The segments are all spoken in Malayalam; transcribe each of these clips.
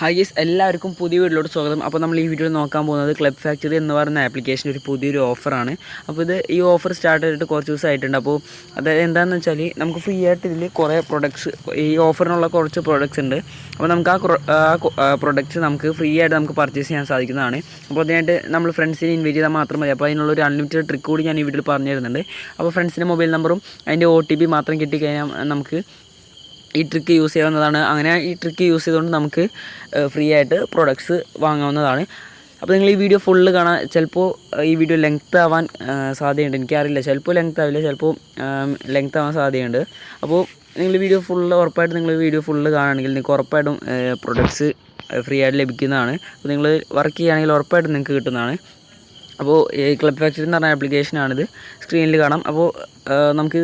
ഹായ് ഗൈസ്, എല്ലാവർക്കും പുതിയ വീഡിയോയിലോട്ട് സ്വാഗതം. അപ്പോൾ നമ്മൾ ഈ വീഡിയോയിൽ നോക്കാൻ പോകുന്നത് ക്ലബ് ഫാക്ടറി എന്ന് പറയുന്ന ആപ്ലിക്കേഷൻ ഒരു പുതിയൊരു ഓഫറാണ്. അപ്പോൾ ഈ ഓഫർ സ്റ്റാർട്ട് ചെയ്തിട്ട് കുറച്ച് ദിവസമായിട്ടുണ്ട്. അപ്പോൾ അത് എന്താണെന്ന് വെച്ചാൽ നമുക്ക് ഫ്രീ ആയിട്ട് ഇതിൽ കുറേ പ്രൊഡക്ട്സ്, ഈ ഓഫറിനുള്ള കുറച്ച് പ്രൊഡക്ട്സ് ഉണ്ട്. അപ്പോൾ നമുക്ക് ആ പ്രൊഡക്ട്സ് നമുക്ക് ഫ്രീ ആയിട്ട് നമുക്ക് പർച്ചേസ് ചെയ്യാൻ സാധിക്കുന്നതാണ്. അപ്പോൾ അതിനായിട്ട് നമ്മൾ ഫ്രണ്ട്സിനെ ഇൻവൈറ്റ് ചെയ്താൽ മാത്രം മതി. അപ്പോൾ അതിനുള്ളൊരു അൺലിമിറ്റഡ് ട്രിക്ക് കൂടി ഞാൻ ഈ വീഡിയോയിൽ പറഞ്ഞു തരുന്നുണ്ട്. അപ്പോൾ ഫ്രണ്ട്സിൻ്റെ മൊബൈൽ നമ്പറും അതിൻ്റെ OTP മാത്രം കിട്ടിക്കഴിഞ്ഞാൽ നമുക്ക് ഈ ട്രിക്ക് യൂസ് ചെയ്യാവുന്നതാണ്. അങ്ങനെ ഈ ട്രിക്ക് യൂസ് ചെയ്തുകൊണ്ട് നമുക്ക് ഫ്രീ ആയിട്ട് പ്രൊഡക്ട്സ് വാങ്ങാവുന്നതാണ്. അപ്പോൾ നിങ്ങൾ ഈ വീഡിയോ ഫുള്ള് കാണാൻ, ചിലപ്പോൾ ഈ വീഡിയോ ലെങ്ത് ആവാൻ സാധ്യതയുണ്ട്, എനിക്കറിയില്ല. ചിലപ്പോൾ ലെങ്ത് ആവില്ല, ചിലപ്പോൾ ലെങ്ത് ആവാൻ സാധ്യതയുണ്ട്. അപ്പോൾ നിങ്ങൾ വീഡിയോ ഫുള്ള് കാണുകയാണെങ്കിൽ നിങ്ങൾക്ക് ഉറപ്പായിട്ടും പ്രൊഡക്ട്സ് ഫ്രീ ആയിട്ട് ലഭിക്കുന്നതാണ്. അപ്പോൾ നിങ്ങൾ വർക്ക് ചെയ്യുകയാണെങ്കിൽ ഉറപ്പായിട്ടും നിങ്ങൾക്ക് കിട്ടുന്നതാണ്. അപ്പോൾ ഈ ക്ലബ് ഫാക്ടറി എന്ന് പറഞ്ഞ ആപ്ലിക്കേഷനാണിത്, സ്ക്രീനിൽ കാണാം. അപ്പോൾ നമുക്ക്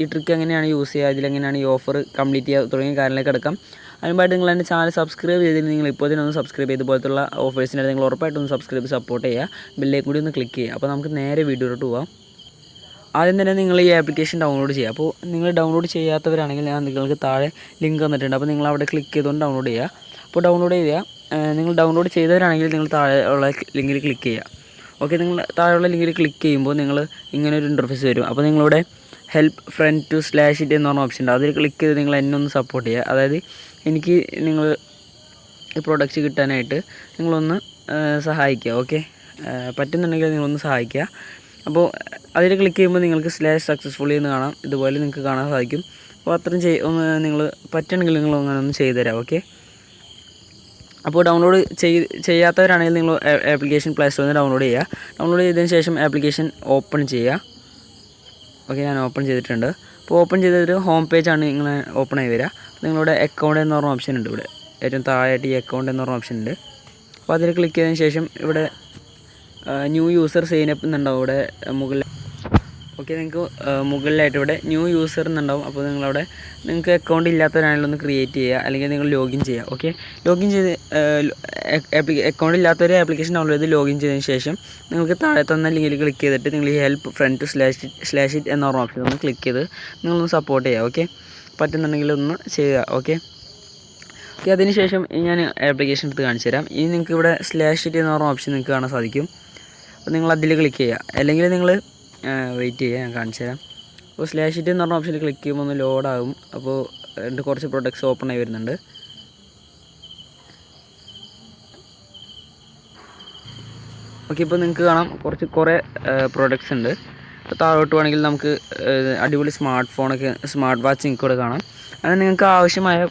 ഈ ട്രിക്ക് എങ്ങനെയാണ് യൂസ് ചെയ്യുക, ഇതിലെങ്ങനെയാണ് ഈ ഓഫർ കംപ്ലീറ്റ് ചെയ്യുക തുടങ്ങിയ കാര്യങ്ങളിലേക്ക് എടുക്കാം. അതിനുമായിട്ട് നിങ്ങൾ എൻ്റെ ചാനൽ സബ്സ്ക്രൈബ് ചെയ്തിട്ട് നിങ്ങൾ ഇപ്പോൾ തന്നെ ഒന്ന് സബ്സ്ക്രൈബ് ചെയ്ത് പോലത്തുള്ള ഓഫേഴ്സിനായിട്ട് നിങ്ങൾ ഉറപ്പായിട്ടും ഒന്ന് സബ്സ്ക്രൈബ് സപ്പോർട്ട് ചെയ്യുക, ബെല്ലേക്ക് കൂടി ഒന്ന് ക്ലിക്ക് ചെയ്യുക. അപ്പോൾ നമുക്ക് നേരെ വീഡിയോയിലോട്ട് പോകാം. ആദ്യം തന്നെ നിങ്ങൾ ഈ ആപ്ലിക്കേഷൻ ഡൗൺലോഡ് ചെയ്യുക. അപ്പോൾ നിങ്ങൾ ഡൗൺലോഡ് ചെയ്യാത്തവരാണെങ്കിൽ ഞാൻ നിങ്ങൾക്ക് താഴെ ലിങ്ക് തന്നിട്ടുണ്ട്. അപ്പോൾ നിങ്ങൾ അവിടെ ക്ലിക്ക് ചെയ്തുകൊണ്ട് ഡൗൺലോഡ് ചെയ്യുക. അപ്പോൾ ഡൗൺലോഡ് ചെയ്യുക. നിങ്ങൾ ഡൗൺലോഡ് ചെയ്തവരാണെങ്കിൽ നിങ്ങൾ താഴെ ഉള്ള ലിങ്കിൽ ക്ലിക്ക് ചെയ്യുക. ഓക്കെ, നിങ്ങൾ താഴെയുള്ള ലിങ്കിൽ ക്ലിക്ക് ചെയ്യുമ്പോൾ നിങ്ങൾ ഇങ്ങനെ ഒരു ഇൻ്റർഫേസ് വരും. അപ്പോൾ നിങ്ങളുടെ ഹെൽപ്പ് ഫ്രണ്ട് ടു /it എന്ന് പറഞ്ഞ ഓപ്ഷൻ ഉണ്ട്. അതിൽ ക്ലിക്ക് ചെയ്ത് നിങ്ങൾ എന്നെ ഒന്ന് സപ്പോർട്ട് ചെയ്യുക. അതായത് എനിക്ക് നിങ്ങൾ ഈ പ്രൊഡക്റ്റ് കിട്ടാനായിട്ട് നിങ്ങളൊന്ന് സഹായിക്കുക. ഓക്കെ, പറ്റുന്നുണ്ടെങ്കിൽ നിങ്ങളൊന്ന് സഹായിക്കുക. അപ്പോൾ അതിൽ ക്ലിക്ക് ചെയ്യുമ്പോൾ നിങ്ങൾക്ക് /successfully എന്ന് കാണാം. ഇതുപോലെ നിങ്ങൾക്ക് കാണാൻ സാധിക്കും. അപ്പോൾ അത്രയും ഒന്ന് നിങ്ങൾ പറ്റണമെങ്കിൽ നിങ്ങൾ അങ്ങനെ ഒന്ന് ചെയ്തുതരാം. ഓക്കെ, അപ്പോൾ ഡൗൺലോഡ് ചെയ്യാത്തവരാണെങ്കിൽ നിങ്ങൾ ആപ്ലിക്കേഷൻ പ്ലേ സ്റ്റോറിൽ നിന്ന് ഡൗൺലോഡ് ചെയ്യുക. ഡൗൺലോഡ് ചെയ്തതിന് ശേഷം ആപ്ലിക്കേഷൻ ഓപ്പൺ ചെയ്യുക. ഓക്കെ, ഞാൻ ഓപ്പൺ ചെയ്തിട്ടുണ്ട്. അപ്പോൾ ഓപ്പൺ ചെയ്തിട്ട് ഹോം പേജാണ് ഇങ്ങനെ ഓപ്പൺ ആയി വരിക. നിങ്ങളുടെ അക്കൗണ്ട് എന്ന് പറഞ്ഞ ഓപ്ഷൻ ഉണ്ട്. ഇവിടെ ഏറ്റവും താഴെയായിട്ട് ഈ അക്കൗണ്ട് എന്ന് പറഞ്ഞ ഓപ്ഷൻ ഉണ്ട്. അപ്പോൾ അതിൽ ക്ലിക്ക് ചെയ്തതിന് ശേഷം ഇവിടെ ന്യൂ യൂസർ സൈൻ അപ്പ് എന്നുണ്ടാവും. ഇവിടെ മുകളിൽ ഓക്കെ, നിങ്ങൾക്ക് മുകളിലായിട്ട് ഇവിടെ ന്യൂ യൂസർ എന്നുണ്ടാവും. അപ്പോൾ നിങ്ങൾക്ക് അക്കൗണ്ട് ഇല്ലാത്തവരാണെങ്കിലും ഒന്ന് ക്രിയേറ്റ് ചെയ്യുക, അല്ലെങ്കിൽ നിങ്ങൾ ലോഗിൻ ചെയ്യുക. ഓക്കെ, ലോഗിൻ ചെയ്ത് അക്കൗണ്ട് ഇല്ലാത്തവരെ ആപ്ലിക്കേഷൻ ഡൗൺലോഡ് ചെയ്ത് ലോഗിൻ ചെയ്തതിന് ശേഷം നിങ്ങൾക്ക് താഴെ തന്ന ലിങ്കിൽ ക്ലിക്ക് ചെയ്തിട്ട് നിങ്ങൾ ഈ ഹെൽപ്പ് ഫ്രണ്ട് ടു /it എന്ന ഓപ്ഷൻ ഒന്ന് ക്ലിക്ക് ചെയ്ത് നിങ്ങളൊന്ന് സപ്പോർട്ട് ചെയ്യുക. ഓക്കെ, പറ്റുന്നുണ്ടെങ്കിൽ ഒന്ന് ചെയ്യുക. ഓക്കെ, അതിന് ശേഷം ഞാൻ ആപ്ലിക്കേഷൻ എടുത്ത് കാണിച്ചു തരാം. ഇനി നിങ്ങൾക്ക് ഇവിടെ /it എന്ന് പറഞ്ഞ ഓപ്ഷൻ നിങ്ങൾക്ക് കാണാൻ സാധിക്കും. അപ്പോൾ നിങ്ങൾ അതിൽ ക്ലിക്ക് ചെയ്യുക, അല്ലെങ്കിൽ നിങ്ങൾ വെയിറ്റ് ചെയ്യുക, ഞാൻ കാണിച്ചു തരാം. അപ്പോൾ /it എന്ന് പറഞ്ഞ ഓപ്ഷനിൽ ക്ലിക്ക് ചെയ്യുമ്പോൾ ഒന്ന് ലോഡാകും. അപ്പോൾ എൻ്റെ കുറച്ച് പ്രൊഡക്ട്സ് ഓപ്പൺ ആയി വരുന്നുണ്ട്. ഓക്കെ, ഇപ്പോൾ നിങ്ങൾക്ക് കാണാം കുറേ പ്രൊഡക്ട്സ് ഉണ്ട്. ഇപ്പോൾ താഴോട്ട് വേണമെങ്കിൽ നമുക്ക് അടിപൊളി സ്മാർട്ട് വാച്ച് നിങ്ങൾക്ക് ഇവിടെ കാണാം. അങ്ങനെ നിങ്ങൾക്ക് ആവശ്യമായ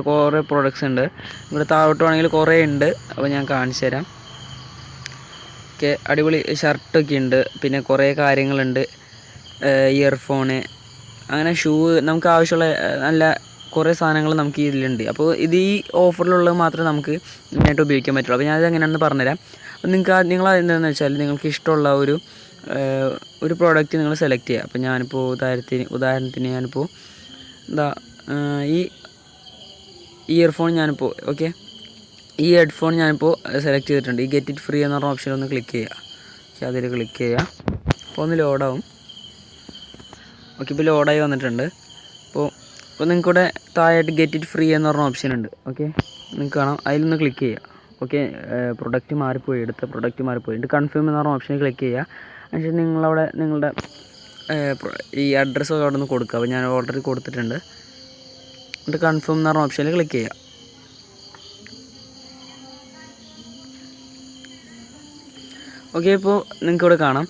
കുറേ പ്രൊഡക്ട്സ് ഉണ്ട്. ഇവിടെ താഴോട്ട് വേണമെങ്കിൽ കുറേ ഉണ്ട്. അപ്പോൾ ഞാൻ കാണിച്ചു തരാം. ഓക്കെ, അടിപൊളി ഷർട്ടൊക്കെ ഉണ്ട്, പിന്നെ കുറേ കാര്യങ്ങളുണ്ട്, ഇയർഫോണ്, അങ്ങനെ ഷൂ, നമുക്ക് ആവശ്യമുള്ള നല്ല കുറേ സാധനങ്ങൾ നമുക്ക് ഇതിലുണ്ട്. അപ്പോൾ ഇത് ഈ ഓഫറിലുള്ളത് മാത്രമേ നമുക്ക് ഇതിനായിട്ട് ഉപയോഗിക്കാൻ പറ്റുള്ളൂ. അപ്പോൾ ഞാനത് എങ്ങനെയാണെന്ന് പറഞ്ഞുതരാം. അപ്പോൾ നിങ്ങൾ എന്താണെന്ന് വെച്ചാൽ നിങ്ങൾക്ക് ഇഷ്ടമുള്ള ഒരു പ്രോഡക്റ്റ് നിങ്ങൾ സെലക്ട് ചെയ്യുക. അപ്പോൾ ഞാനിപ്പോൾ ഉദാഹരണത്തിന് ഞാനിപ്പോൾ ഈ ഇയർഫോൺ ഞാനിപ്പോൾ ഈ ഹെഡ്ഫോൺ ഞാനിപ്പോൾ സെലക്ട് ചെയ്തിട്ടുണ്ട്. ഈ ഗെറ്റ് ഇറ്റ് ഫ്രീ എന്ന് പറഞ്ഞ ഓപ്ഷൻ ഒന്ന് ക്ലിക്ക് ചെയ്യുക. പക്ഷേ അതിൽ ക്ലിക്ക് ചെയ്യുക. അപ്പോൾ ഒന്ന് ലോഡാവും. ഓക്കെ, ഇപ്പോൾ ലോഡായി വന്നിട്ടുണ്ട്. അപ്പോൾ നിങ്ങൾക്കിവിടെ താഴെയായിട്ട് ഗെറ്റ് ഇറ്റ് ഫ്രീ എന്ന് പറഞ്ഞ ഓപ്ഷൻ ഉണ്ട്. ഓക്കെ, നിങ്ങൾക്ക് കാണാം, അതിലൊന്ന് ക്ലിക്ക് ചെയ്യുക. ഓക്കെ, എടുത്ത പ്രൊഡക്റ്റ് മാറിപ്പോയി. കൺഫേം എന്ന് പറഞ്ഞ ഓപ്ഷനിൽ ക്ലിക്ക് ചെയ്യുക. അതിനുശേഷം നിങ്ങളവിടെ നിങ്ങളുടെ ഈ അഡ്രസ്സൊക്കെ അവിടെ നിന്ന് കൊടുക്കുക. അപ്പോൾ ഞാൻ ഓൾറെഡി കൊടുത്തിട്ടുണ്ട്. എന്നിട്ട് കൺഫേം എന്ന് പറഞ്ഞ ഓപ്ഷനിൽ ക്ലിക്ക് ചെയ്യുക. ഓക്കെ, ഇപ്പോൾ നിങ്ങൾക്കിവിടെ കാണാം.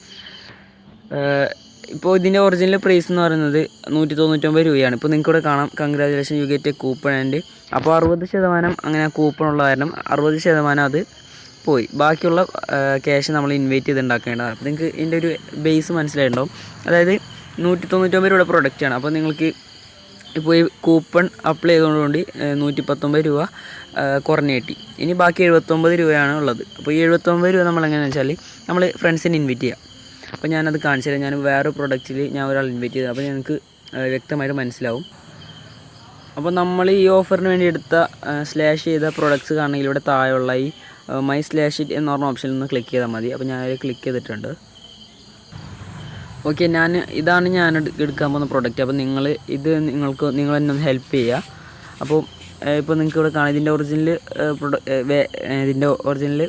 ഇപ്പോൾ ഇതിൻ്റെ ഒറിജിനൽ പ്രൈസ് എന്ന് പറയുന്നത് 199 രൂപയാണ്. ഇപ്പോൾ നിങ്ങൾക്കിവിടെ കാണാം, congratulation you get A coupon and. അപ്പോൾ 60% അങ്ങനെ കൂപ്പൺ ഉള്ള കാരണം 60% അത് പോയി. ബാക്കിയുള്ള ക്യാഷ് നമ്മൾ ഇൻവൈറ്റ് ചെയ്ത് ഉണ്ടാക്കേണ്ടതാണ്. അപ്പോൾ നിങ്ങൾക്ക് ഇതിൻ്റെ ഒരു ബേസ് മനസ്സിലായിട്ടുണ്ടാവും. അതായത് 199 രൂപയുടെ പ്രൊഡക്റ്റാണ്. അപ്പോൾ നിങ്ങൾക്ക് ഇപ്പോൾ ഈ കൂപ്പൺ അപ്ലൈ ചെയ്തുകൊണ്ട് 119 രൂപ കുറഞ്ഞ് കിട്ടി. ഇനി ബാക്കി 79 രൂപയാണ് ഉള്ളത്. അപ്പോൾ ഈ 79 രൂപ നമ്മളെങ്ങനെയാണെന്ന് വെച്ചാൽ നമ്മൾ ഫ്രണ്ട്സിനെ ഇൻവൈറ്റ് ചെയ്യാം. അപ്പോൾ ഞാനത് കാണിച്ചു തരാം. ഞാൻ വേറെ പ്രൊഡക്റ്റിൽ ഞാൻ ഒരാൾ ഇൻവൈറ്റ് ചെയ്തത്, അപ്പോൾ ഞങ്ങൾക്ക് വ്യക്തമായിട്ട് മനസ്സിലാവും. അപ്പോൾ നമ്മൾ ഈ ഓഫറിന് വേണ്ടി എടുത്ത ചെയ്ത പ്രൊഡക്ട്സ് കാണണമെങ്കിൽ ഇവിടെ താഴെയുള്ള ഈ my /it എന്ന് പറഞ്ഞ ഓപ്ഷനിൽ ഒന്ന് ക്ലിക്ക് ചെയ്താൽ മതി. അപ്പോൾ ഞാനത് ക്ലിക്ക് ചെയ്തിട്ടുണ്ട്. ഓക്കെ, ഇതാണ് ഞാൻ എടുക്കാൻ പോകുന്ന പ്രൊഡക്റ്റ്. അപ്പോൾ നിങ്ങൾ എന്നെ ഒന്ന് ഹെൽപ്പ് ചെയ്യുക. അപ്പോൾ ഇപ്പോൾ നിങ്ങൾക്ക് ഇവിടെ കാണാം ഇതിൻ്റെ ഒറിജിനൽ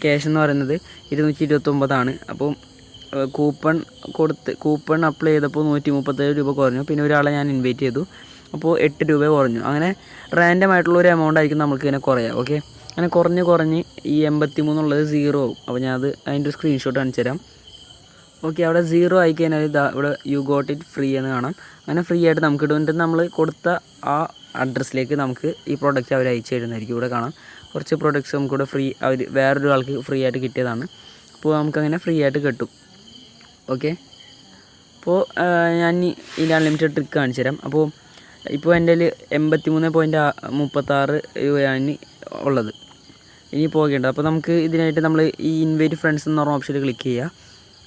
ക്യാഷ് എന്ന് പറയുന്നത് 229 അപ്പോൾ കൂപ്പൺ അപ്ലൈ ചെയ്തപ്പോൾ 137 രൂപ കുറഞ്ഞു. പിന്നെ ഒരാളെ ഞാൻ ഇൻവൈറ്റ് ചെയ്തു, അപ്പോൾ 8 രൂപ കുറഞ്ഞു. അങ്ങനെ റാൻഡം ആയിട്ടുള്ള ഒരു എമൗണ്ട് ആയിരിക്കും നമുക്ക് ഇങ്ങനെ കുറയാം. ഓക്കെ, അങ്ങനെ കുറഞ്ഞ് ഈ 83 ഉള്ളത് 0 ആവും. അപ്പോൾ ഞാനത് അതിൻ്റെ ഒരു സ്ക്രീൻഷോട്ട് കാണിച്ചു തരാം. ഓക്കെ, അവിടെ 0 ആയി കഴിഞ്ഞാൽ ഇവിടെ യു ഗോട്ട് ഇറ്റ് ഫ്രീ എന്ന് കാണാം. അങ്ങനെ ഫ്രീ ആയിട്ട് നമുക്ക് ഇടും. നമ്മൾ കൊടുത്ത ആ അഡ്രസ്സിലേക്ക് നമുക്ക് ഈ പ്രോഡക്റ്റ് അവർ അയച്ചു തരുന്നതായിരിക്കും. ഇവിടെ കാണാം കുറച്ച് പ്രോഡക്റ്റ്സ് നമുക്കിവിടെ ഫ്രീ വേറൊരു ആൾക്ക് ഫ്രീ ആയിട്ട് കിട്ടിയതാണ്. അപ്പോൾ നമുക്കങ്ങനെ ഫ്രീ ആയിട്ട് കിട്ടും. ഓക്കെ, അപ്പോൾ ഞാൻ ഇതിൻ്റെ അൺലിമിറ്റഡ് ട്രിക്ക് കാണിച്ചു തരാം. അപ്പോൾ ഇപ്പോൾ എൻ്റെ കയ്യിൽ 83.36 രൂപയാണ് ഉള്ളത്. ഇനി പോകേണ്ടത്. അപ്പോൾ നമുക്ക് ഇതിനായിട്ട് നമ്മൾ ഈ ഇൻവൈറ്റ് ഫ്രണ്ട്സ് എന്ന് പറഞ്ഞ ഓപ്ഷനിൽ ക്ലിക്ക് ചെയ്യുക.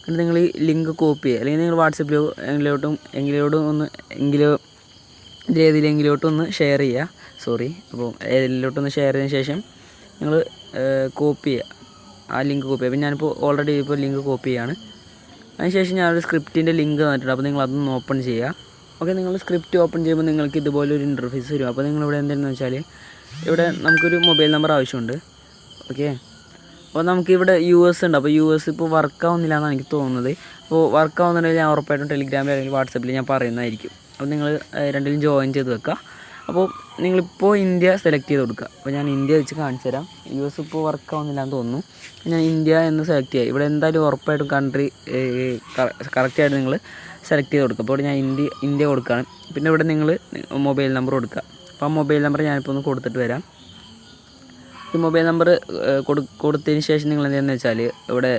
എന്നിട്ട് നിങ്ങൾ ഈ ലിങ്ക് കോപ്പി ചെയ്യുക, അല്ലെങ്കിൽ നിങ്ങൾ വാട്സപ്പിലോ ഏതിലെങ്കിലോട്ടൊന്ന് ഷെയർ ചെയ്യുക. അപ്പോൾ ഏതിലോട്ടൊന്ന് ഷെയർ ചെയ്തതിന് ശേഷം നിങ്ങൾ കോപ്പി ചെയ്യുക, ആ ലിങ്ക് കോപ്പി ചെയ്യുക. അപ്പോൾ ഞാനിപ്പോൾ ഓൾറെഡി ഇപ്പോൾ ലിങ്ക് കോപ്പി ചെയ്യുകയാണ്. അതിനുശേഷം ഞാനൊരു സ്ക്രിപ്റ്റിൻ്റെ ലിങ്ക് തന്നിട്ടുണ്ട്. അപ്പോൾ നിങ്ങൾ അതൊന്ന് ഓപ്പൺ ചെയ്യുക. ഓക്കെ, നിങ്ങൾ സ്ക്രിപ്റ്റ് ഓപ്പൺ ചെയ്യുമ്പോൾ നിങ്ങൾക്ക് ഇതുപോലെ ഒരു ഇൻ്റർഫേസ് വരും. അപ്പോൾ നിങ്ങളിവിടെ എന്താണെന്ന് വെച്ചാൽ ഇവിടെ നമുക്കൊരു മൊബൈൽ നമ്പർ ആവശ്യമുണ്ട്. ഓക്കെ, അപ്പോൾ നമുക്കിവിടെ US ഉണ്ട്. അപ്പോൾ US ഇപ്പോൾ വർക്കാവുന്നില്ല എന്നാണ് എനിക്ക് തോന്നുന്നത്. അപ്പോൾ വർക്കാവുന്നുണ്ടെങ്കിൽ ഞാൻ ഉറപ്പായിട്ടും ടെലിഗ്രാമിൽ അല്ലെങ്കിൽ വാട്സപ്പിൽ ഞാൻ പറയുന്നതായിരിക്കും. അപ്പോൾ നിങ്ങൾ രണ്ടിലും ജോയിൻ ചെയ്ത് വെക്കുക. അപ്പോൾ നിങ്ങളിപ്പോൾ ഇന്ത്യ സെലക്ട് ചെയ്ത് കൊടുക്കുക. അപ്പോൾ ഞാൻ ഇന്ത്യ വെച്ച് കാണിച്ചു തരാം. US ഇപ്പോൾ വർക്കാവുന്നില്ല എന്ന് തോന്നുന്നു. ഞാൻ ഇന്ത്യ എന്ന് സെലക്ട് ചെയ്യുക. ഇവിടെ എന്തായാലും ഉറപ്പായിട്ടും കൺട്രി കറക്റ്റായിട്ട് നിങ്ങൾ സെലക്ട് ചെയ്ത് കൊടുക്കുക. അപ്പോൾ ഇവിടെ ഞാൻ ഇന്ത്യ കൊടുക്കുകയാണ്. പിന്നെ ഇവിടെ നിങ്ങൾ മൊബൈൽ നമ്പർ കൊടുക്കുക. അപ്പോൾ ആ മൊബൈൽ നമ്പർ ഞാനിപ്പോൾ ഒന്ന് കൊടുത്തിട്ട് വരാം. ഈ മൊബൈൽ നമ്പർ കൊടുത്തതിന് ശേഷം നിങ്ങൾ എന്താണെന്ന് വെച്ചാൽ ഇവിടെ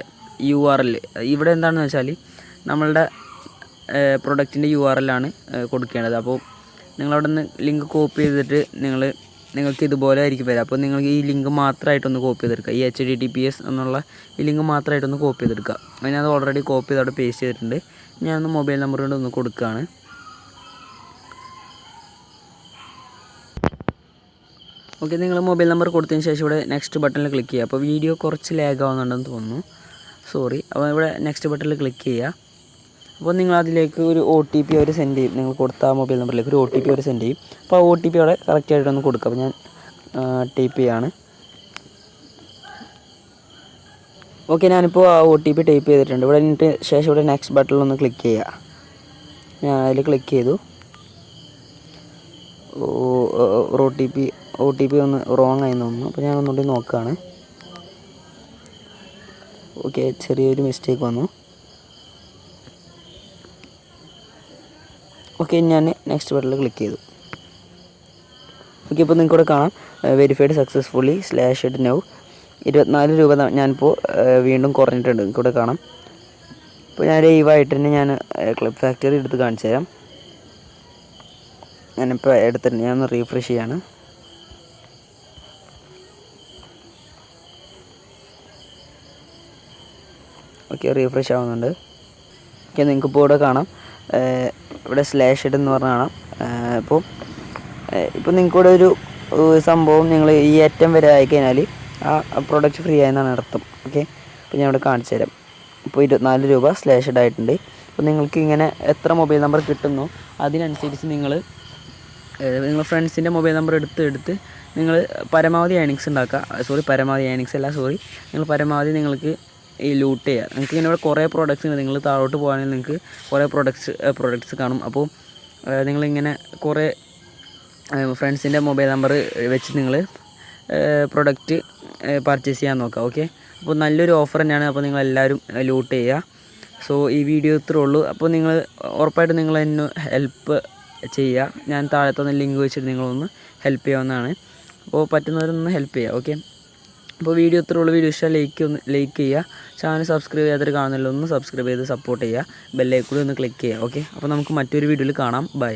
URL ഇവിടെ എന്താണെന്ന് വെച്ചാൽ നമ്മളുടെ പ്രൊഡക്റ്റിൻ്റെ URL ആണ് കൊടുക്കേണ്ടത്. അപ്പോൾ നിങ്ങളവിടെ നിന്ന് ലിങ്ക് കോപ്പി ചെയ്തിട്ട് നിങ്ങൾക്ക് ഇതുപോലെ ആയിരിക്കും വരിക. അപ്പോൾ നിങ്ങൾക്ക് ഈ ലിങ്ക് മാത്രമായിട്ടൊന്ന് കോപ്പി ചെയ്തെടുക്കുക. ഈ HTTPS എന്നുള്ള ഈ ലിങ്ക് മാത്രമായിട്ടൊന്ന് കോപ്പി ചെയ്തെടുക്കുക. അതിനത് ഓൾറെഡി കോപ്പി ചെയ്ത് അവിടെ പേസ്റ്റ് ചെയ്തിട്ടുണ്ട്. ഞാനൊന്ന് മൊബൈൽ നമ്പർ കൊണ്ട് ഒന്ന് കൊടുക്കുകയാണ്. ഓക്കെ, നിങ്ങൾ മൊബൈൽ നമ്പർ കൊടുത്തതിന് ശേഷം ഇവിടെ നെക്സ്റ്റ് ബട്ടണിൽ ക്ലിക്ക് ചെയ്യുക. അപ്പോൾ വീഡിയോ കുറച്ച് ലാഗ് ആവുന്നുണ്ടെന്ന് തോന്നുന്നു, അപ്പോൾ ഇവിടെ നെക്സ്റ്റ് ബട്ടണിൽ ക്ലിക്ക് ചെയ്യുക. അപ്പോൾ നിങ്ങൾ അതിലേക്ക് ഒരു OTP അവർ സെൻഡ് ചെയ്യും. നിങ്ങൾ കൊടുത്ത ആ മൊബൈൽ നമ്പറിലേക്ക് ഒരു OTP അവർ സെൻഡ് ചെയ്യും. അപ്പോൾ ആ OTP അവിടെ കറക്റ്റായിട്ടൊന്ന് കൊടുക്കുക. അപ്പോൾ ഞാൻ ടൈപ്പ് ചെയ്യാണ്. ഓക്കെ, ഞാനിപ്പോൾ ആ OTP ടൈപ്പ് ചെയ്തിട്ടുണ്ട്. ഇവിടെ എന്നിട്ട് ശേഷം ഇവിടെ നെക്സ്റ്റ് ബട്ടണിലൊന്ന് ക്ലിക്ക് ചെയ്യുക. ഞാൻ അതിൽ ക്ലിക്ക് ചെയ്തു. OTP ഒന്ന് റോങ് ആയി തോന്നുന്നു. അപ്പോൾ ഞാൻ ഒന്നുകൂടി നോക്കുകയാണ്. ഓക്കെ, ചെറിയൊരു മിസ്റ്റേക്ക് വന്നു. ഓക്കെ, ഞാൻ നെക്സ്റ്റ് ബട്ടണിൽ ക്ലിക്ക് ചെയ്തു. ഓക്കെ, ഇപ്പോൾ നിങ്ങൾക്കിവിടെ കാണാം വെരിഫൈഡ് സക്സസ്ഫുള്ളി /it now 24 രൂപ ഞാനിപ്പോൾ വീണ്ടും കുറഞ്ഞിട്ടുണ്ട്. നിങ്ങൾക്കിവിടെ കാണാം. ഇപ്പോൾ ഞാൻ ലൈവായിട്ട് തന്നെ ഞാൻ ക്ലബ് ഫാക്ടറി എടുത്ത് കാണിച്ചു തരാം. ഞാനിപ്പോൾ എടുത്തിട്ടുണ്ട്. ഞാനൊന്ന് റീഫ്രഷ് ചെയ്യാണ്. ഓക്കെ, റീഫ്രഷ് ആവുന്നുണ്ട്. ഓക്കെ, നിങ്ങൾക്കിപ്പോൾ ഇവിടെ കാണാം ഇവിടെ /it എന്ന് പറഞ്ഞ കാണാം. ഇപ്പോൾ നിങ്ങൾക്കിവിടെ ഒരു സംഭവം നിങ്ങൾ ഈ അറ്റം വരെ ആയിക്കഴിഞ്ഞാൽ ആ പ്രൊഡക്റ്റ് ഫ്രീ ആയെന്നാണ് അർത്ഥം. ഓക്കെ, അപ്പോൾ ഞാൻ ഇവിടെ കാണിച്ചു തരാം. ഇപ്പോൾ 24 രൂപ /it ആയിട്ടുണ്ട്. അപ്പോൾ നിങ്ങൾക്ക് ഇങ്ങനെ എത്ര മൊബൈൽ നമ്പർ കിട്ടുന്നോ അതിനനുസരിച്ച് നിങ്ങൾ ഫ്രണ്ട്സിൻ്റെ മൊബൈൽ നമ്പർ എടുത്ത് നിങ്ങൾ പരമാവധി ഏണിങ്സ് ഉണ്ടാക്കുക. നിങ്ങൾ പരമാവധി നിങ്ങൾക്ക് ഈ ലൂട്ട് ചെയ്യുക. നിങ്ങൾക്ക് ഇങ്ങനെ ഇവിടെ കുറേ പ്രോഡക്റ്റ്സ് ഉണ്ട്. നിങ്ങൾ താഴോട്ട് പോകുകയാണെങ്കിൽ നിങ്ങൾക്ക് കുറേ പ്രോഡക്റ്റ്സ് കാണും. അപ്പോൾ നിങ്ങളിങ്ങനെ കുറേ ഫ്രണ്ട്സിൻ്റെ മൊബൈൽ നമ്പർ വെച്ച് നിങ്ങൾ പ്രൊഡക്റ്റ് പർച്ചേസ് ചെയ്യാൻ നോക്കുക. ഓക്കെ, അപ്പോൾ നല്ലൊരു ഓഫർ തന്നെയാണ്. അപ്പോൾ നിങ്ങളെല്ലാവരും ലൂട്ട് ചെയ്യുക. സോ ഈ വീഡിയോ ഇത്രേ ഉള്ളൂ. അപ്പോൾ നിങ്ങൾ ഉറപ്പായിട്ടും നിങ്ങൾ എന്നെ ഹെൽപ്പ് ചെയ്യുക. ഞാൻ താഴത്തൊന്ന് ലിങ്ക് വെച്ചിട്ട് നിങ്ങളൊന്ന് ഹെൽപ്പ് ചെയ്യാവുന്നതാണ്. അപ്പോൾ പറ്റുന്നവരൊന്ന് ഹെൽപ്പ് ചെയ്യുക. ഓക്കെ, അപ്പോൾ വീഡിയോ ഇത്രേ ഉള്ളൂ. വീഡിയോ ഇഷ്ടം ലൈക്ക് ചെയ്യുക. ചാനൽ സബ്സ്ക്രൈബ് ചെയ്യാത്തവർ കാണുന്നില്ല, ഒന്ന് സബ്സ്ക്രൈബ് ചെയ്ത് സപ്പോർട്ട് ചെയ്യുക. ബെല്ലൈക്കൺ ഒന്ന് ക്ലിക്ക് ചെയ്യുക. ഓക്കെ, അപ്പോൾ നമുക്ക് മറ്റൊരു വീഡിയോയിൽ കാണാം. ബൈ.